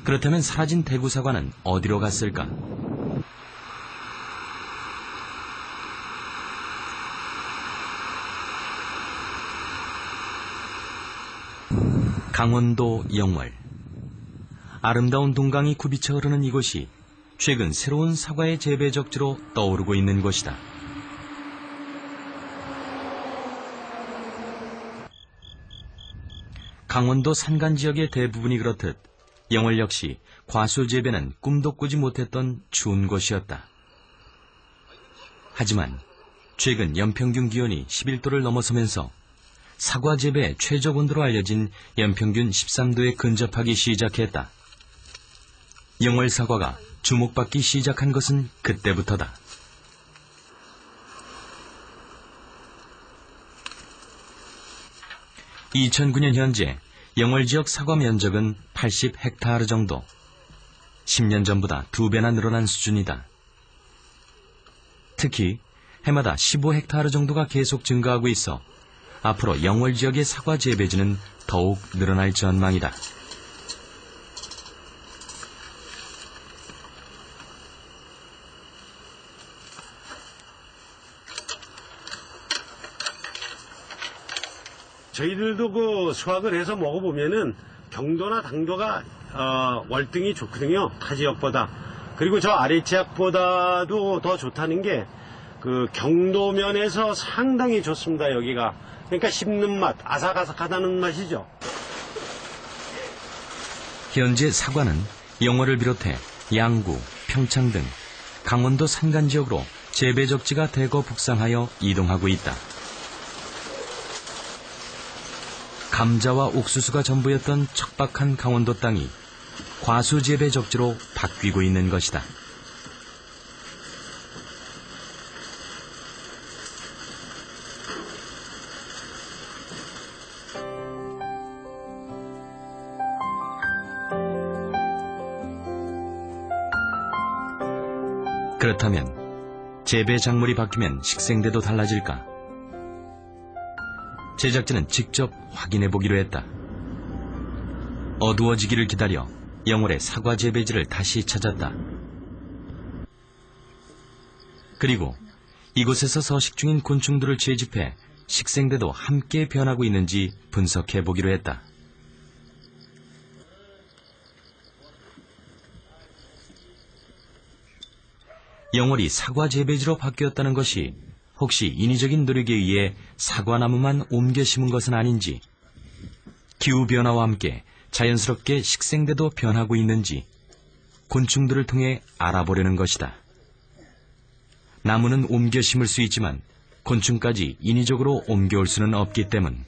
그렇다면 사라진 대구 사과는 어디로 갔을까? 강원도 영월. 아름다운 동강이 굽이쳐 흐르는 이곳이 최근 새로운 사과의 재배 적지로 떠오르고 있는 곳이다. 강원도 산간 지역의 대부분이 그렇듯 영월 역시 과수 재배는 꿈도 꾸지 못했던 추운 곳이었다. 하지만 최근 연평균 기온이 11도를 넘어서면서 사과 재배 최적 온도로 알려진 연평균 13도에 근접하기 시작했다. 영월 사과가 주목받기 시작한 것은 그때부터다. (2009년) 현재 영월 지역 사과 면적은 80헥타르 정도. 10년 전보다 2배나 늘어난 수준이다. 특히 해마다 15헥타르 정도가 계속 증가하고 있어 앞으로 영월 지역의 사과 재배지는 더욱 늘어날 전망이다. 저희들도 그 수확을 해서 먹어보면은 경도나 당도가 월등히 좋거든요. 타 지역보다. 그리고 저 아래 지역보다도 더 좋다는 게 그 경도면에서 상당히 좋습니다. 여기가. 그러니까 씹는 맛, 아삭아삭하다는 맛이죠. 현재 사과는 영월을 비롯해 양구, 평창 등 강원도 산간 지역으로 재배 적지가 대거 북상하여 이동하고 있다. 감자와 옥수수가 전부였던 척박한 강원도 땅이 과수 재배 적지로 바뀌고 있는 것이다. 그렇다면 재배 작물이 바뀌면 식생대도 달라질까? 제작진은 직접 확인해 보기로 했다. 어두워지기를 기다려 영월의 사과 재배지를 다시 찾았다. 그리고 이곳에서 서식 중인 곤충들을 채집해 식생대도 함께 변하고 있는지 분석해 보기로 했다. 영월이 사과 재배지로 바뀌었다는 것이 혹시 인위적인 노력에 의해 사과나무만 옮겨 심은 것은 아닌지, 기후변화와 함께 자연스럽게 식생대도 변하고 있는지 곤충들을 통해 알아보려는 것이다. 나무는 옮겨 심을 수 있지만 곤충까지 인위적으로 옮겨올 수는 없기 때문.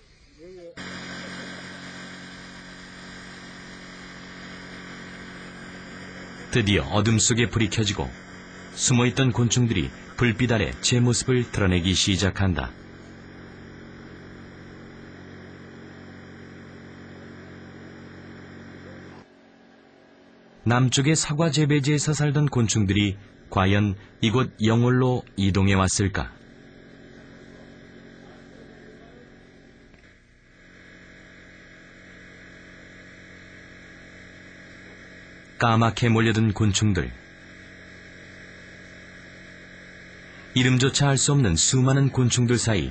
드디어 어둠 속에 불이 켜지고 숨어있던 곤충들이 불빛 아래 제 모습을 드러내기 시작한다. 남쪽의 사과 재배지에서 살던 곤충들이 과연 이곳 영월로 이동해 왔을까? 까맣게 몰려든 곤충들. 이름조차 알 수 없는 수많은 곤충들 사이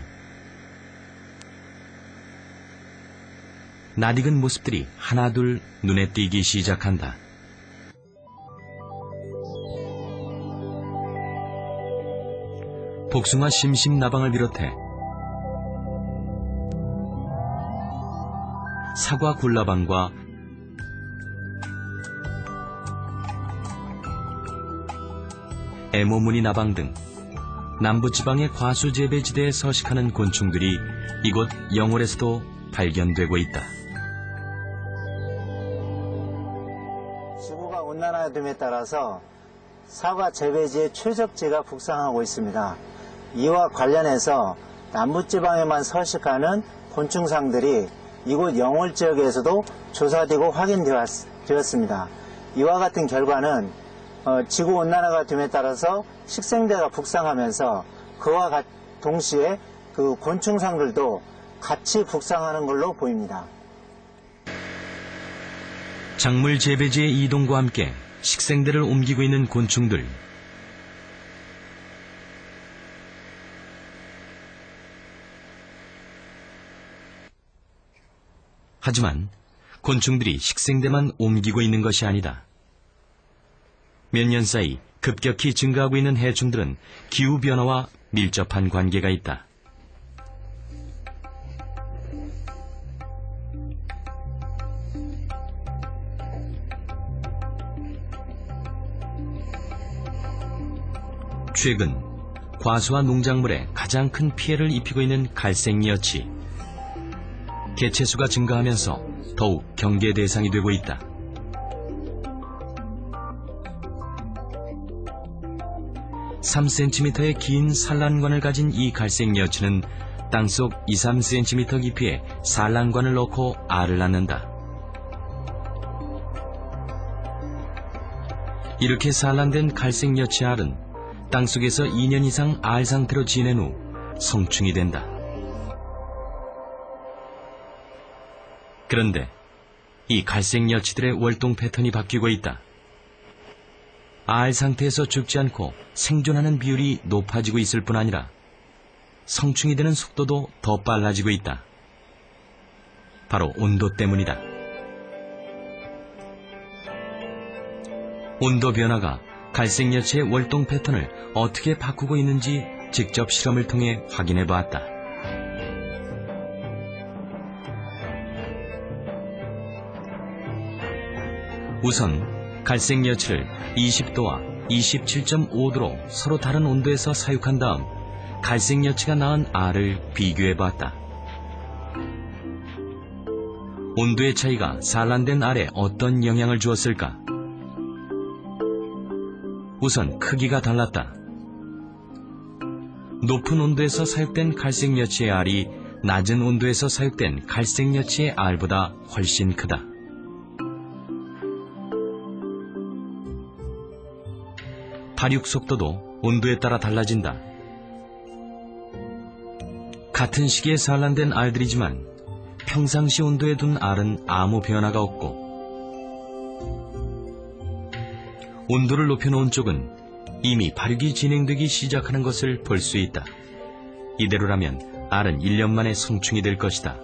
낯익은 모습들이 하나둘 눈에 띄기 시작한다. 복숭아 심심나방을 비롯해 사과 굴라방과 에모무늬 나방 등 남부지방의 과수 재배지대에 서식하는 곤충들이 이곳 영월에서도 발견되고 있다. 지구가 온난화됨에 따라서 사과 재배지의 최적지가 북상하고 있습니다. 이와 관련해서 남부지방에만 서식하는 곤충상들이 이곳 영월 지역에서도 조사되고 확인되었습니다. 이와 같은 결과는 지구온난화가 됨에 따라서 식생대가 북상하면서 그와 동시에 그 곤충상들도 같이 북상하는 걸로 보입니다. 작물 재배지의 이동과 함께 식생대를 옮기고 있는 곤충들. 하지만 곤충들이 식생대만 옮기고 있는 것이 아니다. 몇 년 사이 급격히 증가하고 있는 해충들은 기후변화와 밀접한 관계가 있다. 최근 과수와 농작물에 가장 큰 피해를 입히고 있는 갈색여치. 개체수가 증가하면서 더욱 경계 대상이 되고 있다. (3cm의) 긴 산란관을 가진 이 갈색여치는 땅속 2-3cm 깊이에 산란관을 넣고 알을 낳는다. 이렇게 산란된 갈색여치 알은 땅속에서 2년 이상 알 상태로 지낸 후 성충이 된다. 그런데 이 갈색여치들의 월동 패턴이 바뀌고 있다. 알 상태에서 죽지 않고 생존하는 비율이 높아지고 있을 뿐 아니라 성충이 되는 속도도 더 빨라지고 있다. 바로 온도 때문이다. 온도 변화가 갈색여치의 월동 패턴을 어떻게 바꾸고 있는지 직접 실험을 통해 확인해 보았다. 우선 갈색여치를 20도와 27.5도로 서로 다른 온도에서 사육한 다음 갈색여치가 낳은 알을 비교해 보았다. 온도의 차이가 산란된 알에 어떤 영향을 주었을까? 우선 크기가 달랐다. 높은 온도에서 사육된 갈색여치의 알이 낮은 온도에서 사육된 갈색여치의 알보다 훨씬 크다. 발육 속도도 온도에 따라 달라진다. 같은 시기에 산란된 알들이지만 평상시 온도에 둔 알은 아무 변화가 없고, 온도를 높여놓은 쪽은 이미 발육이 진행되기 시작하는 것을 볼 수 있다. 이대로라면 알은 1년 만에 성충이 될 것이다.